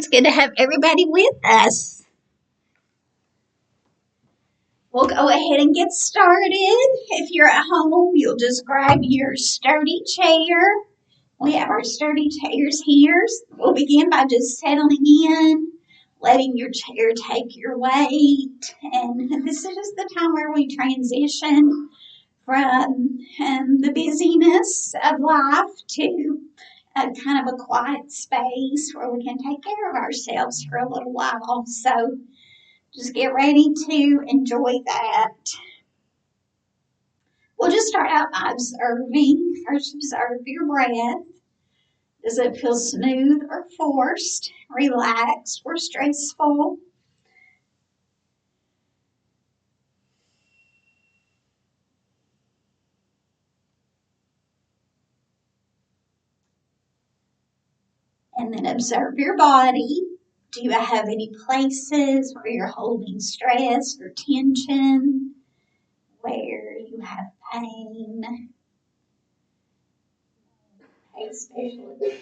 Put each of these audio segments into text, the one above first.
It's good to have everybody with us. We'll go ahead and get started. If you're at home, you'll just grab your sturdy chair. We have our sturdy chairs here. We'll begin by just settling in, letting your chair take your weight. And this is just the time where we transition from the busyness of life to a kind of a quiet space where we can take care of ourselves for a little while. So just get ready to enjoy that. We'll just start out by observing. First, observe your breath. Does it feel smooth or forced, relaxed or stressful? And then observe your body. Do you have any places where you're holding stress or tension, where you have pain? Pay special attention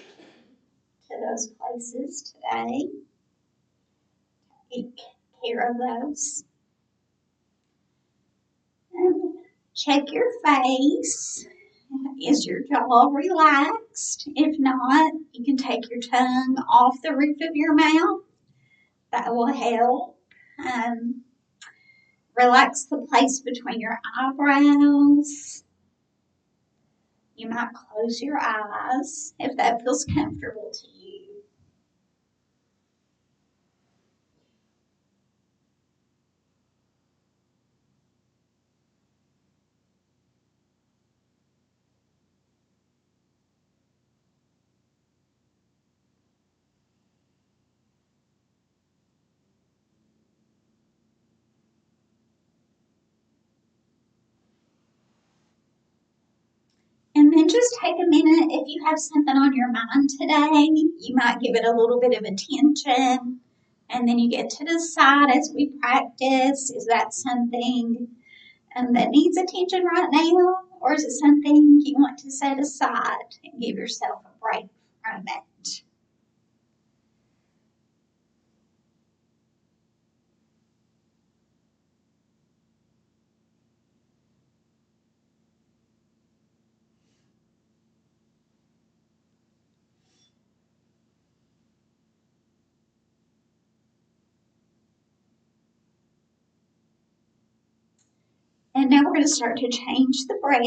to those places today. Take care of those. And check your face. Is your jaw relaxed? If not, you can take your tongue off the roof of your mouth. That will help. Relax the place between your eyebrows. You might close your eyes if that feels comfortable to you. And then just take a minute. If you have something on your mind today, you might give it a little bit of attention. And then you get to decide as we practice, is that something that needs attention right now? Or is it something you want to set aside and give yourself a break from it? And now we're going to start to change the breath.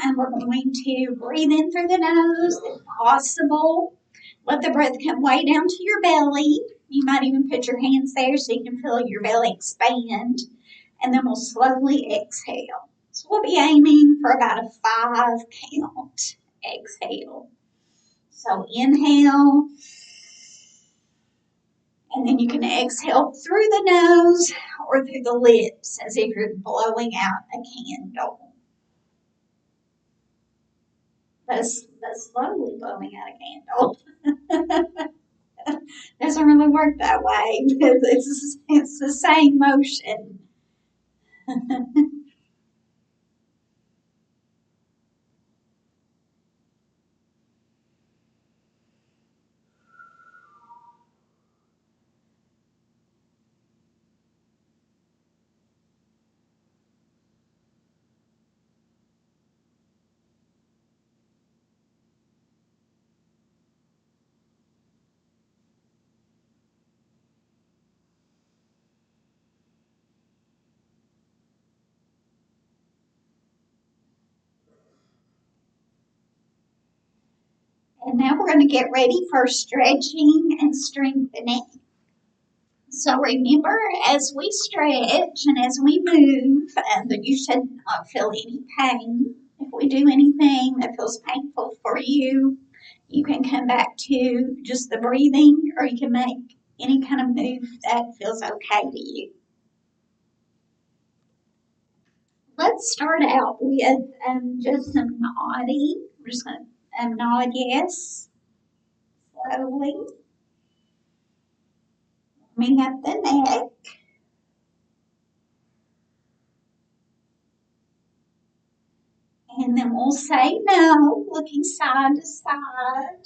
And we're going to breathe in through the nose if possible. Let the breath come way down to your belly. You might even put your hands there so you can feel your belly expand. And then we'll slowly exhale. So we'll be aiming for about a 5 count exhale. So inhale. And then you can exhale through the nose or through the lips as if you're blowing out a candle. That's slowly blowing out a candle. Doesn't really work that way. It's the same motion. And now we're going to get ready for stretching and strengthening. So remember, as we stretch and as we move, that you should not feel any pain. If we do anything that feels painful for you, you can come back to just the breathing, or you can make any kind of move that feels okay to you. Let's start out with just some nodding. We're just going to nod yes, slowly, warming up the neck. And then we'll say no, looking side to side.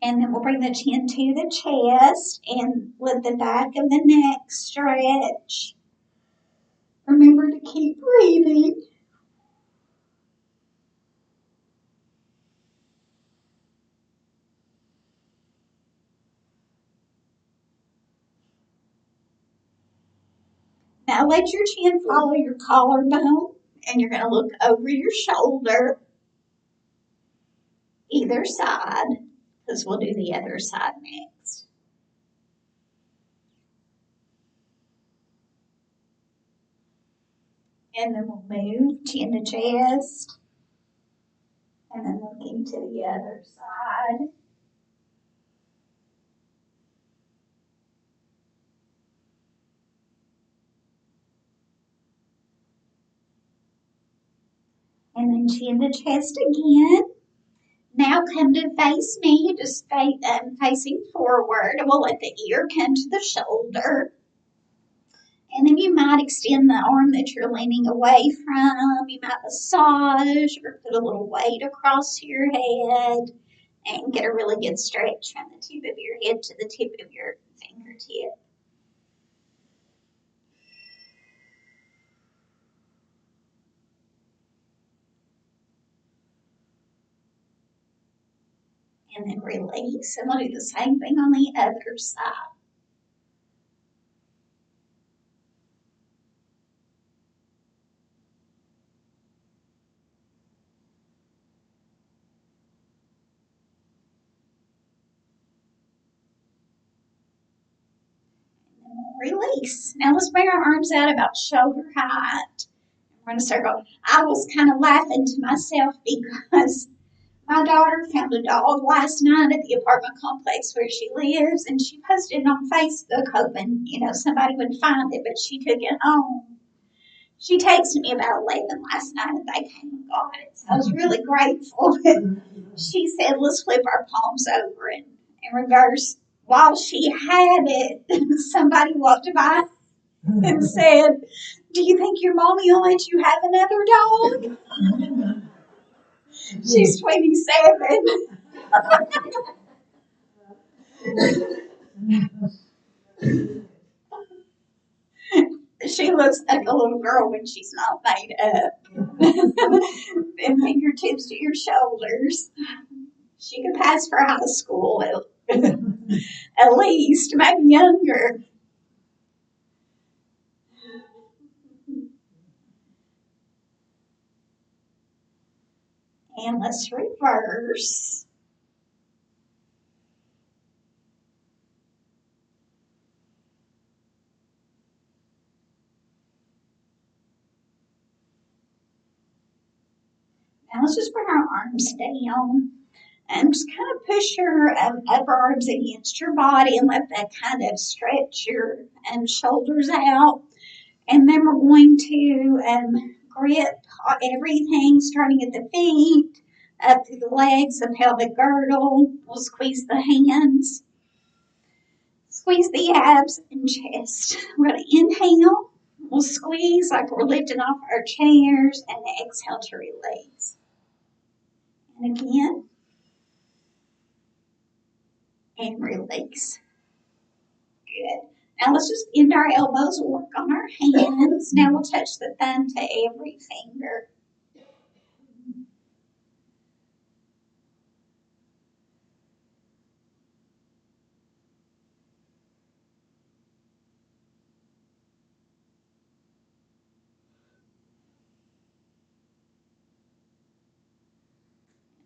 And then we'll bring the chin to the chest and let the back of the neck stretch. Remember to keep breathing. Now let your chin follow your collarbone, and you're going to look over your shoulder, either side, because we'll do the other side next. And then we'll move chin to chest, and then looking to the other side. And then chin to chest again. Now come to face me, just facing forward. We'll let the ear come to the shoulder. And then you might extend the arm that you're leaning away from. You might massage or put a little weight across your head and get a really good stretch from the tip of your head to the tip of your fingertip. And then release. And we'll do the same thing on the other side. Release. Now let's bring our arms out about shoulder height. We're going to start going. I was kind of laughing to myself because my daughter found a dog last night at the apartment complex where she lives, and she posted it on Facebook hoping, somebody would find it, but she took it home. She texted me about 11 last night and they came and got it. So I was really grateful. She said, let's flip our palms over and in reverse. While she had it, somebody walked by and said, do you think your mommy will let you have another dog? She's 27. She looks like a little girl when she's not made up. And fingertips to your shoulders. She could pass for high school at least, maybe younger. And let's reverse. Now let's just bring our arms down and just kind of push your upper arms against your body and let that kind of stretch your shoulders out. And then we're going to grip everything starting at the feet, up through the legs, the pelvic girdle. We'll squeeze the hands, squeeze the abs and chest. We're going to inhale. We'll squeeze like we're lifting off our chairs and exhale to release. And again, and release. Good. Now let's just bend our elbows, work on our hands. Now we'll touch the thumb to every finger.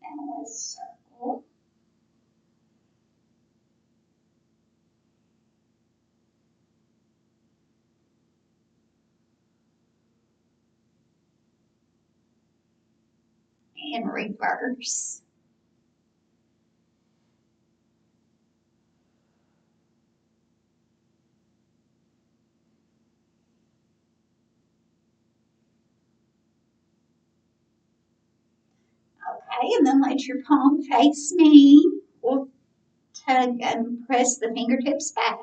Now let's circle. And reverse. Okay, and then let your palm face me. We'll tug and press the fingertips back.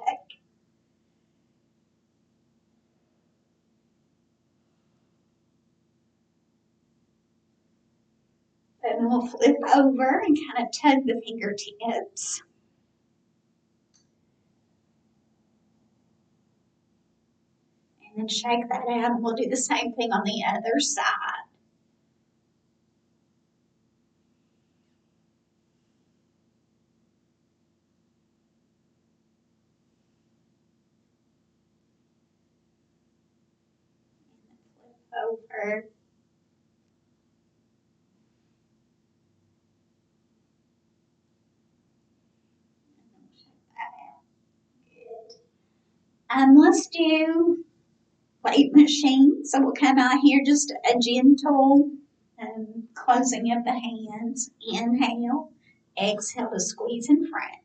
And then we'll flip over and kind of tug the fingertips. And then shake that out, and we'll do the same thing on the other side. Over. Let's do weight machine. So we'll come out here, just a gentle closing of the hands. Inhale, exhale to squeeze in front.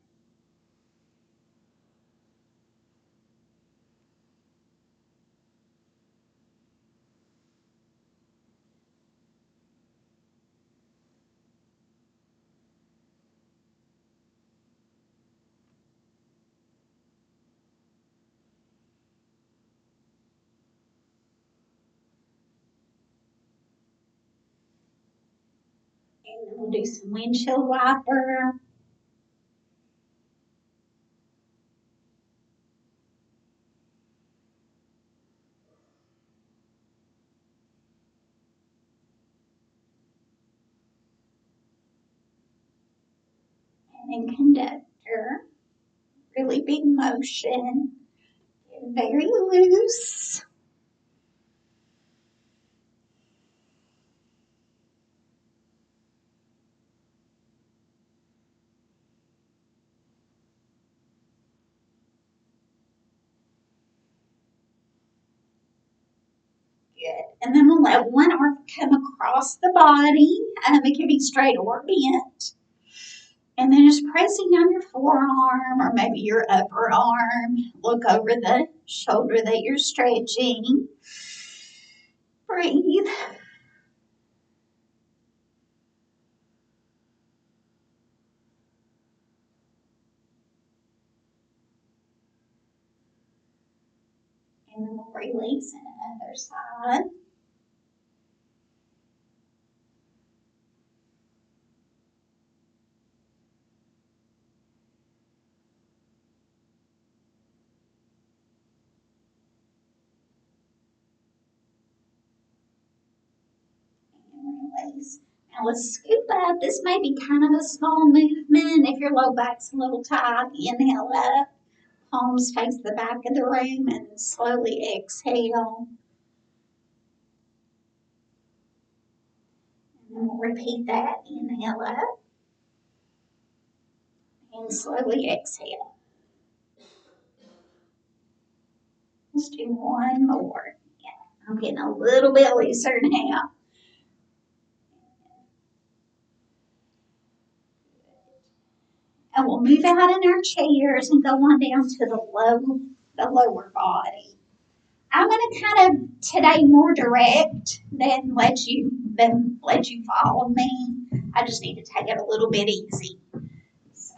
And then we'll do some windshield wiper. And then conductor. Really big motion. Very loose. Good. And then we'll let one arm come across the body. It can be straight or bent. And then just pressing down your forearm or maybe your upper arm. Look over the shoulder that you're stretching. Breathe. And then we'll release on the other side. Release. Now let's scoop up. This may be kind of a small movement. If your low back's a little tight, inhale up. Palms face the back of the room and slowly exhale. And then we'll repeat that. Inhale up and slowly exhale. Let's do one more. Yeah, I'm getting a little bit looser now. And we'll move out in our chairs and go on down to the lower body. I'm going to kind of today more direct than let you follow me. I just need to take it a little bit easy. So,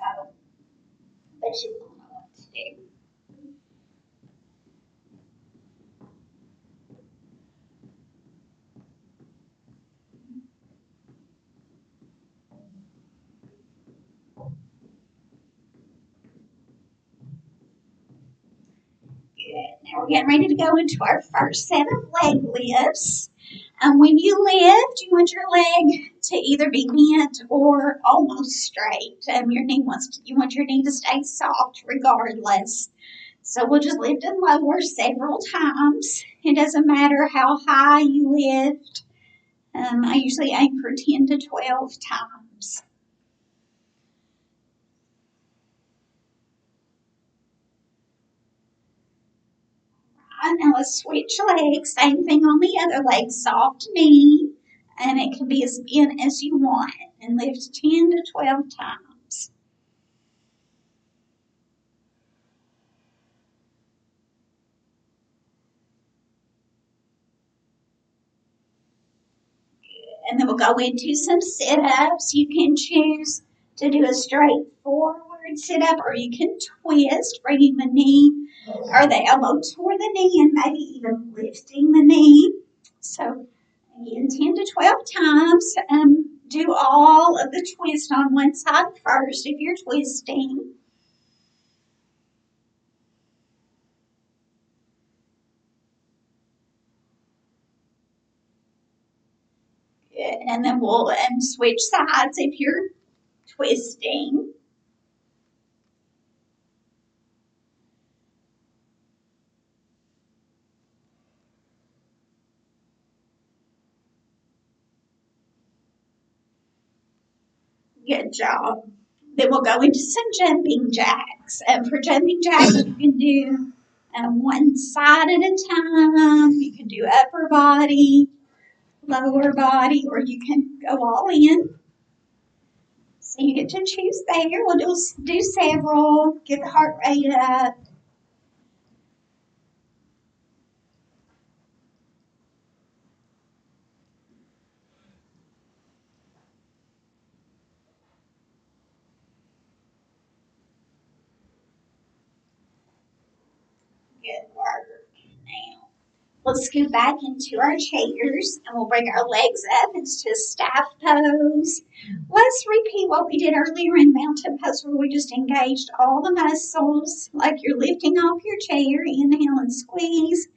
but you will know what to do. Good. Now we're getting ready to go into our first set of leg lifts. When you lift, you want your leg to either be bent or almost straight. You want your knee to stay soft regardless. So we'll just lift and lower several times. It doesn't matter how high you lift. I usually aim for 10 to 12 times. Now let's switch legs. Same thing on the other leg. Soft knee. And it can be as bent as you want. And lift 10 to 12 times. And then we'll go into some sit-ups. You can choose to do a straight forward sit-up, or you can twist, bringing the knee or the elbow toward the knee and maybe even lifting the knee. So again, 10 to 12 times. Do all of the twist on one side first if you're twisting. Good. And then we'll switch sides if you're twisting. Good job. Then we'll go into some jumping jacks. And for jumping jacks, you can do one side at a time. You can do upper body, lower body, or you can go all in. So you get to choose there. We'll do several, get the heart rate up. Good work. Now, let's scoot back into our chairs and we'll bring our legs up into staff pose. Let's repeat what we did earlier in mountain pose where we just engaged all the muscles like you're lifting off your chair. Inhale and squeeze.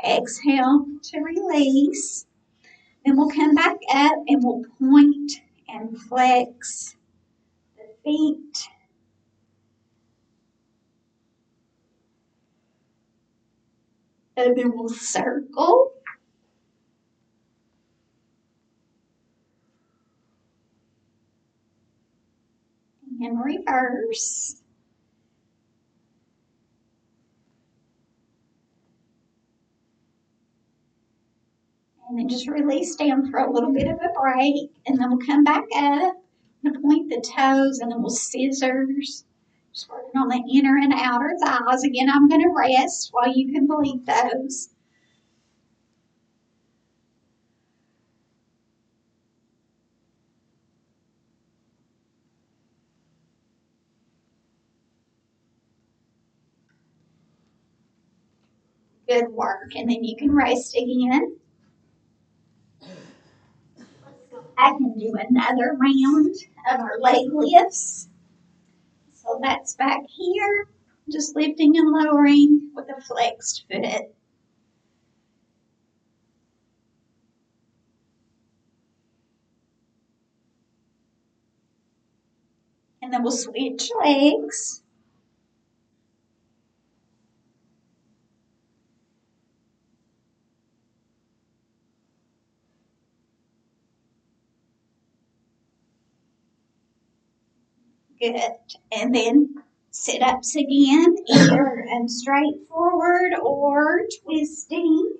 Exhale to release. Then we'll come back up and we'll point and flex the feet. And then we'll circle and reverse. And then just release down for a little bit of a break. And then we'll come back up and point the toes and then we'll scissors. Just working on the inner and outer thighs. Again, I'm going to rest while you complete those. Good work. And then you can rest again. I can do another round of our leg lifts. So that's back here, just lifting and lowering with a flexed foot. And then we'll switch legs. Good. And then sit-ups again, either straight forward or twisting.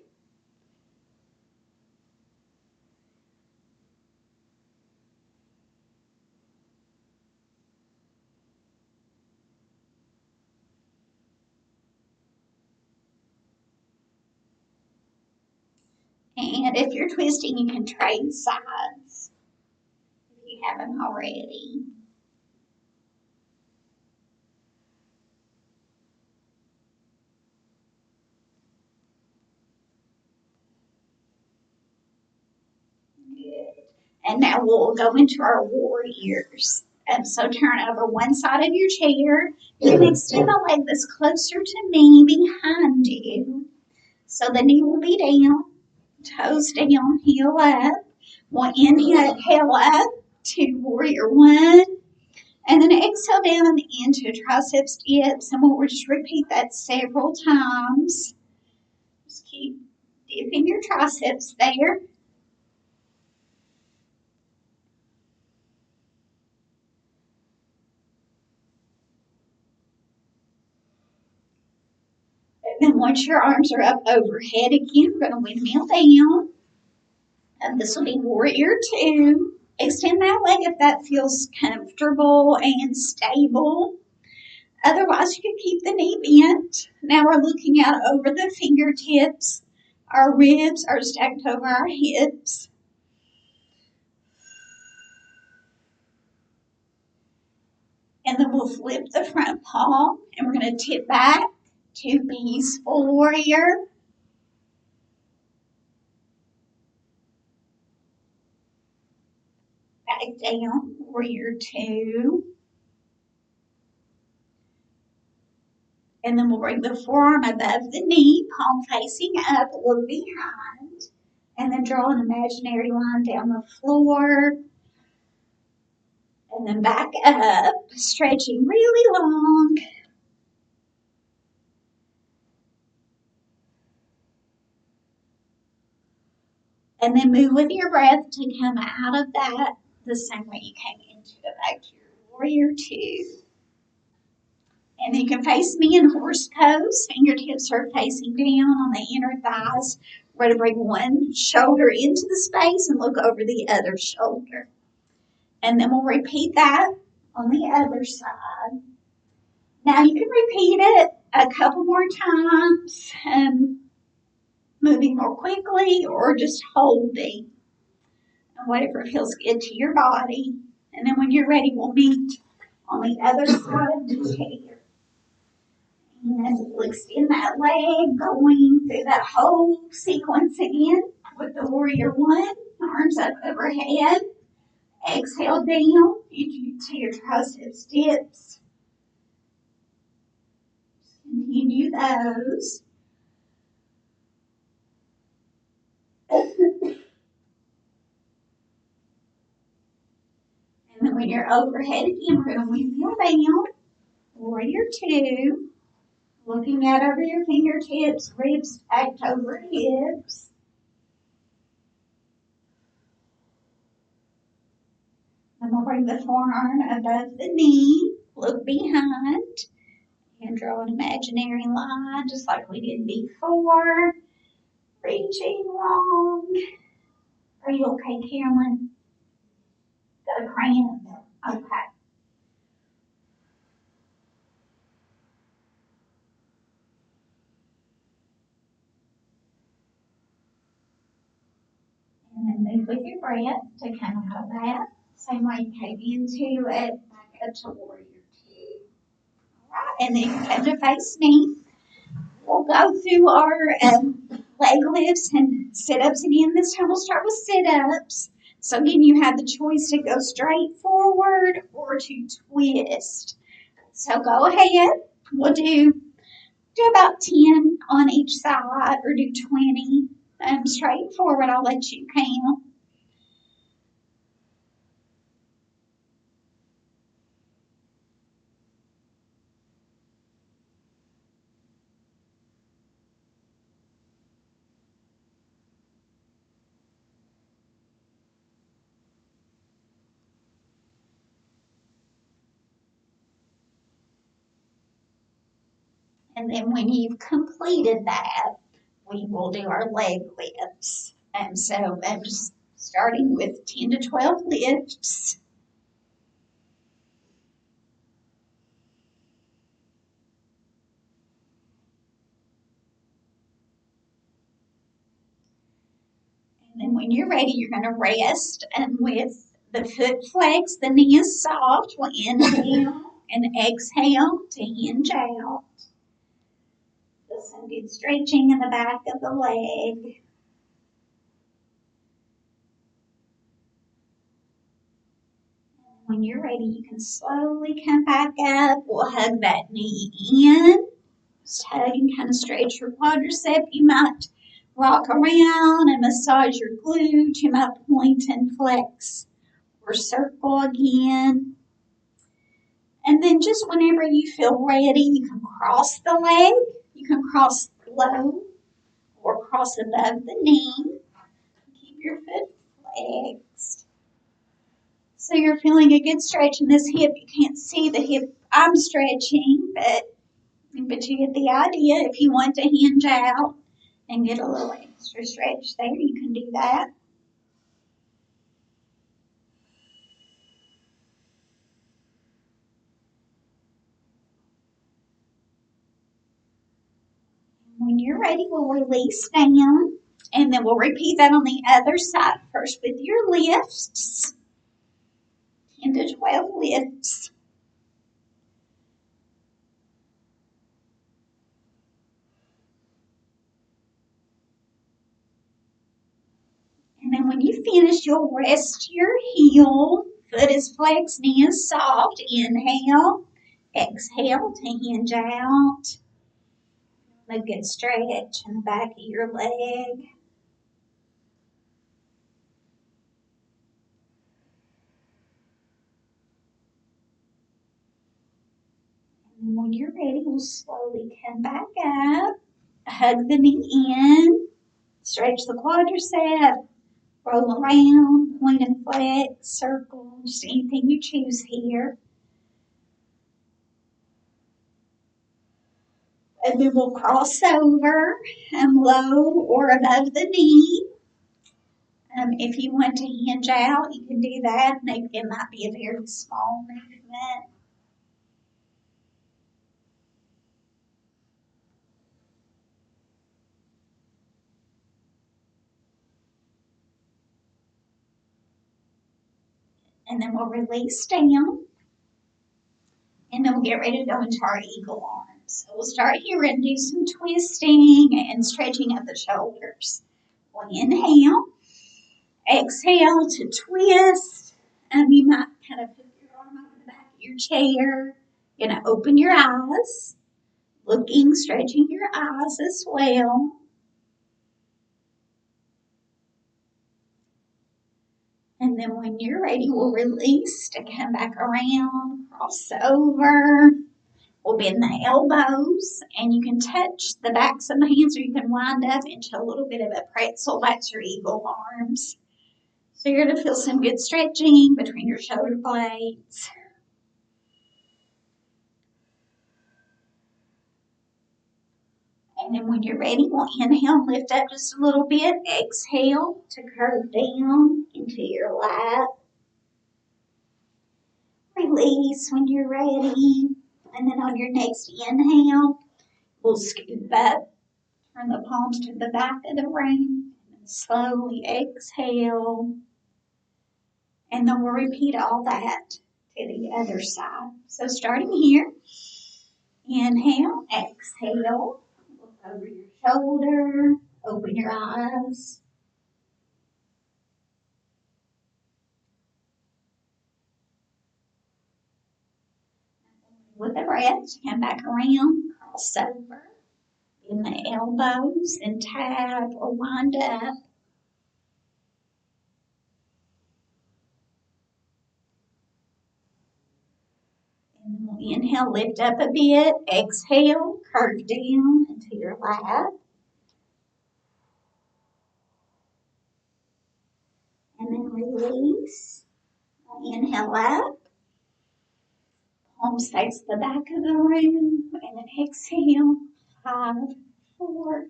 And if you're twisting, you can trade sides if you haven't already. Good. And now we'll go into our warriors. So turn over one side of your chair. You can extend the leg that's closer to me behind you. So the knee will be down, toes down, heel up. We'll inhale up to warrior one. And then exhale down into triceps dips. And we'll just repeat that several times. Just keep dipping your triceps there. And then once your arms are up overhead again, we're going to windmill down. And this will be warrior two. Extend that leg if that feels comfortable and stable. Otherwise, you can keep the knee bent. Now we're looking out over the fingertips. Our ribs are stacked over our hips. And then we'll flip the front palm and we're going to tip back to peaceful warrior. Back down, warrior two. And then we'll bring the forearm above the knee, palm facing up, look behind. And then draw an imaginary line down the floor. And then back up, stretching really long. And then move with your breath to come out of that the same way you came into it, back to your warrior two. And then you can face me in horse pose. Fingertips are facing down on the inner thighs. We're going to bring one shoulder into the space and look over the other shoulder. And then we'll repeat that on the other side. Now you can repeat it a couple more times, moving more quickly or just holding, whatever feels good to your body. And then when you're ready, we'll meet on the other side of the chair. And we'll extend that leg, going through that whole sequence again with the warrior one, arms up overhead. Exhale down into your triceps dips. Continue those. And then when you're overhead again, we're going to windmill down. Warrior two. Looking out over your fingertips, ribs stacked over hips. And we'll bring the forearm above the knee. Look behind. And draw an imaginary line just like we did before. Reaching long. Are you okay, Carolyn? Got a cramp? Okay. And then move with your breath to come out of that. Same way you came into it, back up to warrior two. All right, and then you come to face me. We'll go through our leg lifts and sit-ups again. This time we'll start with sit-ups. So again, you have the choice to go straight forward or to twist. So go ahead. We'll do about 10 on each side or do 20. Straight forward, I'll let you count. And then when you've completed that, we will do our leg lifts. And so I'm just starting with 10 to 12 lifts. And then when you're ready, you're going to rest and with the foot flex, the knee is soft. We'll inhale and exhale to hinge out. Feel some good stretching in the back of the leg. When you're ready, you can slowly come back up. We'll hug that knee in. Just hug and kind of stretch your quadricep. You might rock around and massage your glute. You might point and flex or circle again. And then just whenever you feel ready, you can cross the leg. You can cross low or cross above the knee. Keep your foot flexed. So you're feeling a good stretch in this hip. You can't see the hip I'm stretching, but you get the idea. If you want to hinge out and get a little extra stretch there, you can do that. When you're ready, we'll release down, and then we'll repeat that on the other side. First with your lifts, 10 to 12 lifts. And then And when you finish, you'll rest your heel. Foot is flexed, knee is soft. Inhale. Exhale to hinge out. A good stretch in the back of your leg. And when you're ready, we'll slowly come back up. Hug the knee in. Stretch the quadricep. Roll around. Point and flex. Circle. Just anything you choose here. And then we'll cross over low or above the knee. If you want to hinge out, you can do that. Maybe it might be a very small movement. And then we'll release down. And then we'll get ready to go into our eagle arms. So we'll start here and do some twisting and stretching of the shoulders. We'll inhale. Exhale to twist. You might kind of put your arm over the back of your chair. You're going to open your eyes. Looking, stretching your eyes as well. And then when you're ready, we'll release to come back around, cross over. We'll bend the elbows, and you can touch the backs of the hands, or you can wind up into a little bit of a pretzel. That's your eagle arms. So you're going to feel some good stretching between your shoulder blades. And then when you're ready, we'll inhale, lift up just a little bit. Exhale to curve down into your lap. Release when you're ready. And then on your next inhale, we'll scoop up, turn the palms to the back of the room, and slowly exhale. And then we'll repeat all that to the other side. So starting here, inhale, exhale, look over your shoulder, open your eyes. With the breath, come back around, cross over, in the elbows, and tap or wind up. And we'll inhale, lift up a bit. Exhale, curve down into your lap. And then release. Inhale up. Palms face the back of the room. And then exhale. 5, 4,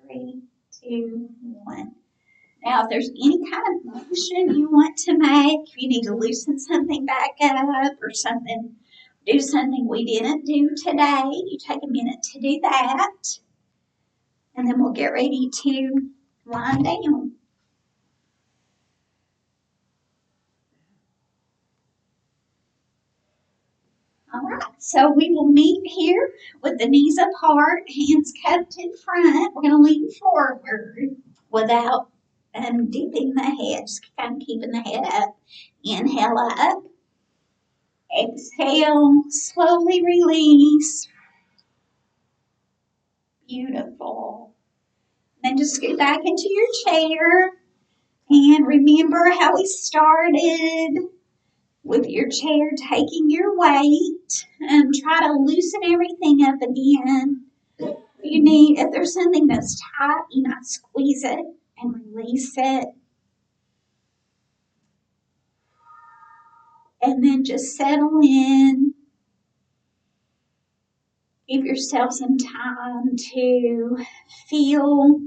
3, 2, 1. Now, if there's any kind of motion you want to make, if you need to loosen something back up or something, do something we didn't do today, you take a minute to do that. And then we'll get ready to wind down. All right, so we will meet here with the knees apart, hands cupped in front. We're going to lean forward without dipping the head, just kind of keeping the head up. Inhale up. Exhale, slowly release. Beautiful. Then just scoot back into your chair and remember how we started with your chair taking your weight. Try to loosen everything up again. If there's something that's tight, you might squeeze it and release it. And then just settle in. Give yourself some time to feel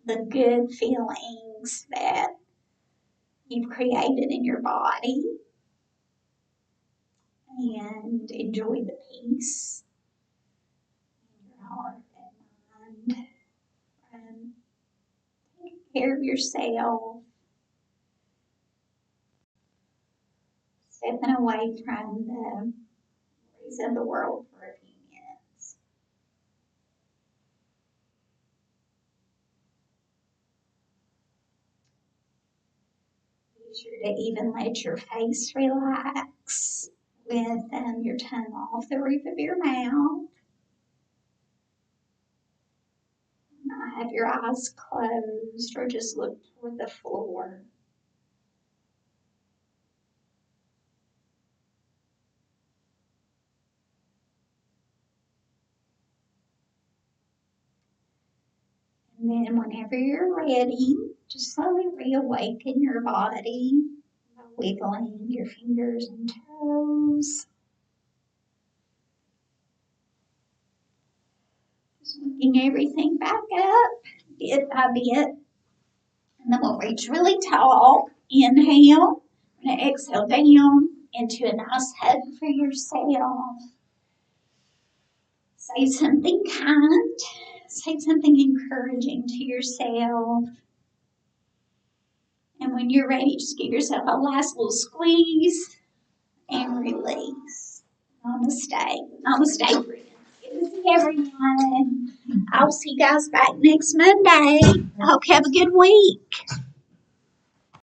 the good feelings that you've created in your body and enjoy the peace in your heart and mind. And take care of yourself. Stepping away from the worries of the world for a few minutes. sure to even let your face relax with your tongue off the roof of your mouth. Now have your eyes closed or just look toward the floor. And then whenever you're ready, just slowly reawaken your body by wiggling your fingers and toes. Just waking everything back up bit by bit. And then we'll reach really tall. Inhale. And exhale down into a nice hug for yourself. Say something kind. Say something encouraging to yourself. And when you're ready, just give yourself a last little squeeze and release. Namaste. Namaste, friends. Good to see everyone. I'll see you guys back next Monday. I hope you have a good week.